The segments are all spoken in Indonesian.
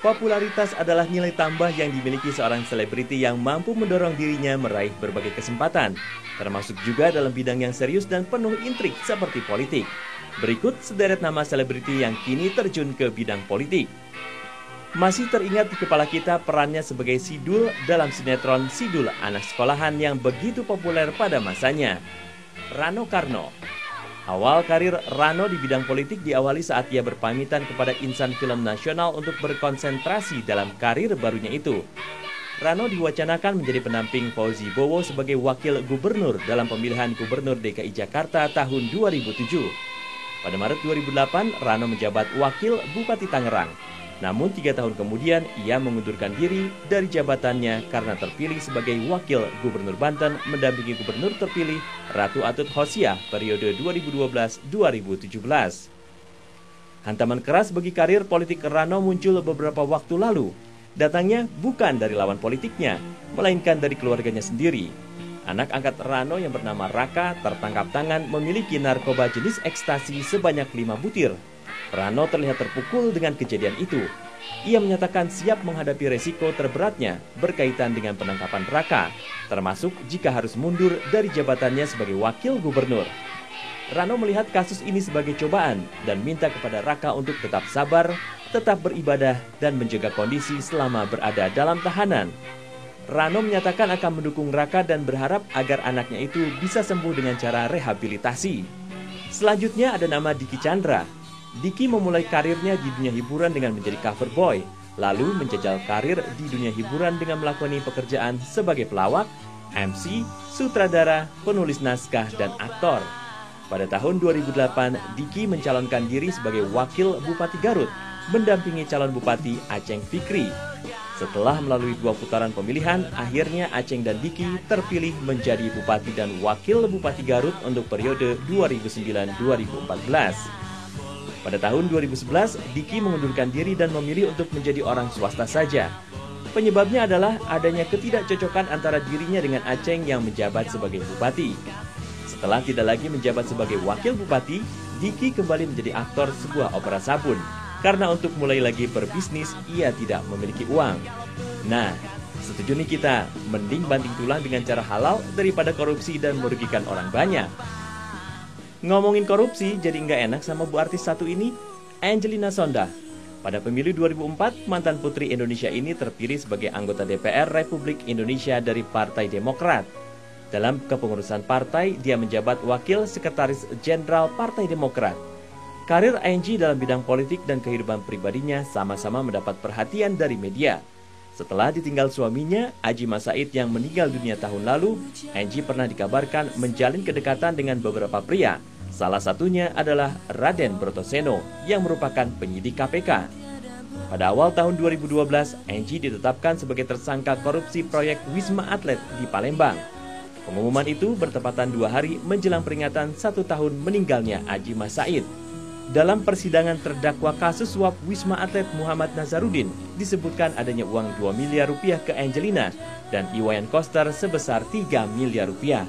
Popularitas adalah nilai tambah yang dimiliki seorang selebriti yang mampu mendorong dirinya meraih berbagai kesempatan, termasuk juga dalam bidang yang serius dan penuh intrik seperti politik. Berikut sederet nama selebriti yang kini terjun ke bidang politik. Masih teringat di kepala kita perannya sebagai Sidul dalam sinetron Sidul Anak Sekolahan yang begitu populer pada masanya. Rano Karno. Awal karir Rano di bidang politik diawali saat ia berpamitan kepada insan film nasional untuk berkonsentrasi dalam karir barunya itu. Rano diwacanakan menjadi pendamping Fauzi Bowo sebagai wakil gubernur dalam pemilihan gubernur DKI Jakarta tahun 2007. Pada Maret 2008, Rano menjabat wakil Bupati Tangerang. Namun 3 tahun kemudian, ia mengundurkan diri dari jabatannya karena terpilih sebagai wakil gubernur Banten mendampingi gubernur terpilih Ratu Atut Khosyah periode 2012-2017. Hantaman keras bagi karir politik Rano muncul beberapa waktu lalu. Datangnya bukan dari lawan politiknya, melainkan dari keluarganya sendiri. Anak angkat Rano yang bernama Raka tertangkap tangan memiliki narkoba jenis ekstasi sebanyak 5 butir. Rano terlihat terpukul dengan kejadian itu. Ia menyatakan siap menghadapi resiko terberatnya berkaitan dengan penangkapan Raka, termasuk jika harus mundur dari jabatannya sebagai wakil gubernur. Rano melihat kasus ini sebagai cobaan dan minta kepada Raka untuk tetap sabar, tetap beribadah, dan menjaga kondisi selama berada dalam tahanan. Rano menyatakan akan mendukung Raka dan berharap agar anaknya itu bisa sembuh dengan cara rehabilitasi. Selanjutnya ada nama Diki Chandra. Diki memulai karirnya di dunia hiburan dengan menjadi cover boy, lalu menjajal karir di dunia hiburan dengan melakoni pekerjaan sebagai pelawak, MC, sutradara, penulis naskah, dan aktor. Pada tahun 2008, Diki mencalonkan diri sebagai wakil Bupati Garut, mendampingi calon Bupati Aceng Fikri. Setelah melalui 2 putaran pemilihan, akhirnya Aceng dan Diki terpilih menjadi Bupati dan Wakil Bupati Garut untuk periode 2009-2014. Pada tahun 2011, Diki mengundurkan diri dan memilih untuk menjadi orang swasta saja. Penyebabnya adalah adanya ketidakcocokan antara dirinya dengan Aceng yang menjabat sebagai bupati. Setelah tidak lagi menjabat sebagai wakil bupati, Diki kembali menjadi aktor sebuah opera sabun. Karena untuk mulai lagi berbisnis, ia tidak memiliki uang. Nah, setuju nih kita, mending banting tulang dengan cara halal daripada korupsi dan merugikan orang banyak. Ngomongin korupsi jadi nggak enak sama bu artis satu ini, Angelina Sondakh. Pada pemilu 2004, mantan putri Indonesia ini terpilih sebagai anggota DPR Republik Indonesia dari Partai Demokrat. Dalam kepengurusan partai, dia menjabat wakil sekretaris jenderal Partai Demokrat. Karir Angie dalam bidang politik dan kehidupan pribadinya sama-sama mendapat perhatian dari media. Setelah ditinggal suaminya, Adji Mas Said yang meninggal dunia tahun lalu, Angie pernah dikabarkan menjalin kedekatan dengan beberapa pria. Salah satunya adalah Raden Brotoseno yang merupakan penyidik KPK. Pada awal tahun 2012, Angie ditetapkan sebagai tersangka korupsi proyek Wisma Atlet di Palembang. Pengumuman itu bertepatan 2 hari menjelang peringatan 1 tahun meninggalnya Adji Mas Said. Dalam persidangan terdakwa kasus suap Wisma Atlet Muhammad Nazarudin, disebutkan adanya uang 2 miliar rupiah ke Angelina dan Iwayan Koster sebesar 3 miliar rupiah.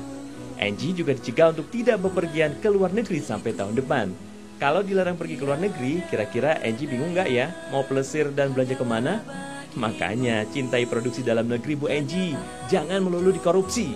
Angie juga dicegah untuk tidak bepergian ke luar negeri sampai tahun depan. Kalau dilarang pergi ke luar negeri, kira-kira Angie bingung nggak ya mau plesir dan belanja kemana? Makanya cintai produksi dalam negeri Bu Angie, jangan melulu dikorupsi.